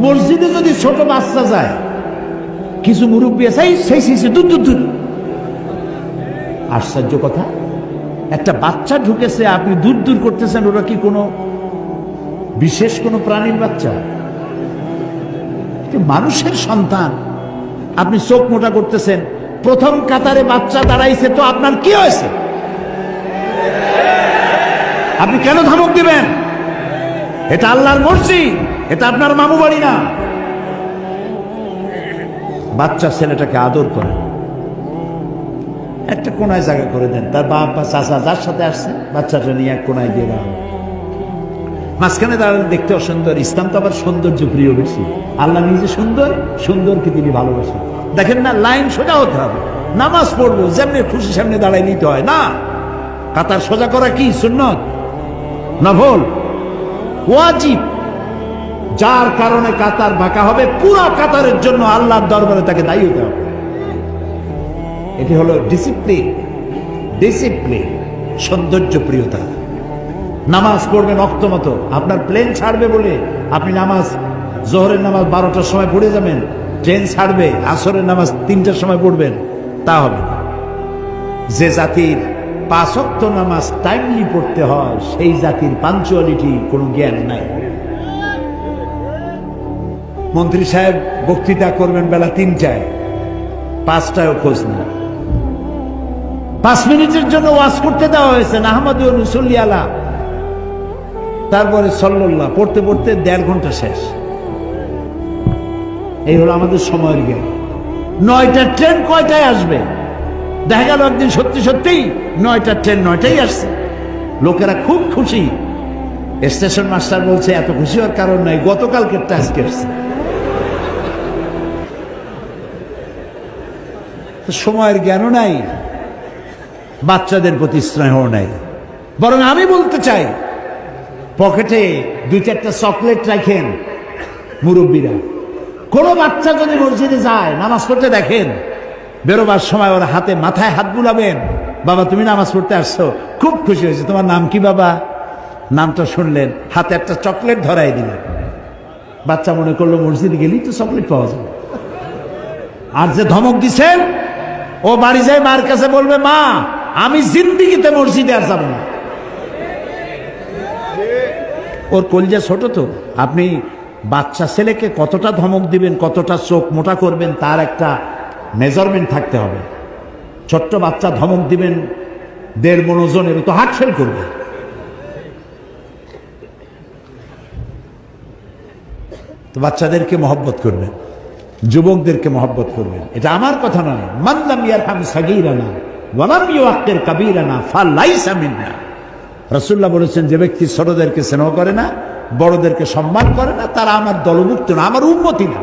মসজিদে যদি ছোট বাচ্চা যায়, কিছু মুরব্বী আছে সেই দূর দূর দূর। আশ্চর্য কথা, একটা বাচ্চা ঢুকেছে, আপনি দূর দূর করতেছেন। ওরা কি কোনো বিশেষ কোনো প্রাণীর বাচ্চা? মানুষের সন্তান, আপনি চোখ মোটা করতেছেন। প্রথম কাতারে বাচ্চা দাঁড়াইছে, তো আপনার কি হয়েছে? আপনি কেন ধমক দিবেন? এটা আল্লাহর মসজিদ, এটা আপনার মামু বাড়ি না। বাচ্চা ছেলেটাকে আদর করে একটা কোনায় জায়গা করে দেন। তার বাপ বা চাচা যার সাথে আসছে, বাচ্চাটা নিয়ে এক কোনায় দিয়ে দাঁড়ান। মাঝখানে দাঁড়ালে দেখতে অসুন্দর। ইসলাম তো আবার সৌন্দর্য প্রিয় বেশি। আল্লাহ নিজে সুন্দর, সুন্দরকে তিনি ভালোবাসেন। দেখেন না, লাইন সোজা হতে হবে। নামাজ পড়বো যেমনি খুশি সামনে দাঁড়াই নিতে হয় না। কাতার সোজা করা কি সুন্নত? নফল, ওয়াজিব। যার কারণে কাতার বাঁকা হবে, পুরো কাতারের জন্য আল্লাহর দরবারে তাকে দায়ী হতে হবে। এটি হলো ডিসিপ্লিন, ডিসিপ্লিন, সৌন্দর্য প্রিয়তা। নামাজ পড়বেন অক্ত মতো। আপনার প্লেন ছাড়বে বলে আপনি নামাজ, জোহরের নামাজ 12টার সময় পড়ে যাবেন, ট্রেন ছাড়বে আসরের নামাজ 3টার সময় পড়বেন, তা হবে না। যে জাতির 5 ওয়াক্ত নামাজ টাইমলি পড়তে হয়, সেই জাতির পাঞ্চুয়ালিটি কোনো জ্ঞান নাই। মন্ত্রী সাহেব বক্তৃতা করবেন বেলা 3টায়, 5টায়ও খোঁজ নেই। 5 মিনিটের জন্য ওয়াজ করতে দেওয়া হয়েছে, আহমদ নুসল্লি আলা, তারপরে সাল্লাল্লাহ পড়তে পড়তে 1.5 ঘন্টা শেষ। এই হলো আমাদের সময়ের জ্ঞান। 9টার ট্রেন কয়টায় আসবে? দেখা গেল একদিন সত্যি সত্যিই 9টার ট্রেন 9টায় আসছে। লোকেরা খুব খুশি। স্টেশন মাস্টার বলছে এত খুশি হওয়ার কারণ নাই, গতকালকে আজকে আসছে। সময়ের জ্ঞানও নাই, বাচ্চাদের প্রতি স্নেহ নাই। বরং আমি বলতে চাই, পকেটে 2-4টা চকলেট রাখেন মুরব্বীরা। কোনো বাচ্চা যদি মসজিদে যায়, নামাজ পড়তে দেখেন, বেরোবার সময় ওর হাতে মাথায় হাত বুলাবেন। বাবা তুমি নামাজ পড়তে আসছো, খুব খুশি হয়েছে। তোমার নাম কি বাবা? নামটা শুনলেন, হাতে একটা চকলেট ধরাই দিলেন। বাচ্চা মনে করলো মসজিদে গেলেই তো চকলেট পাওয়া যাবে। আর যে ধমক দিছেন, ও বাড়ি যায় মার কাছে বলবে, মা আমি জিন্দিগিতে মসজিদে আর যাব না। ওর কলজা ছোট তো। আপনি বাচ্চা ছেলেকে কতটা ধমক দিবেন, কতটা চোখ মোটা করবেন, তার একটা মেজারমেন্ট থাকতে হবে। ছোট্ট বাচ্চা ধমক দিবেন 1.5 মণ ওজনের, তো হার্ট ফেল করবে। তো বাচ্চাদেরকে মহব্বত করবেন, যুবকদেরকে মহব্বত করবেন। এটা আমার কথা নয়। মান লাম ইয়ারহাম সাগীরানা ওয়া লাম ইউআক্কির কাবীরানা ফালাইসা মিন্না। রাসূলুল্লাহ বলেছেন, যে ব্যক্তি ছোটদেরকে স্নেহ করে না, বড়দেরকে সম্মান করে না, তারা আমার দলভুক্ত না, আমার উম্মতি না।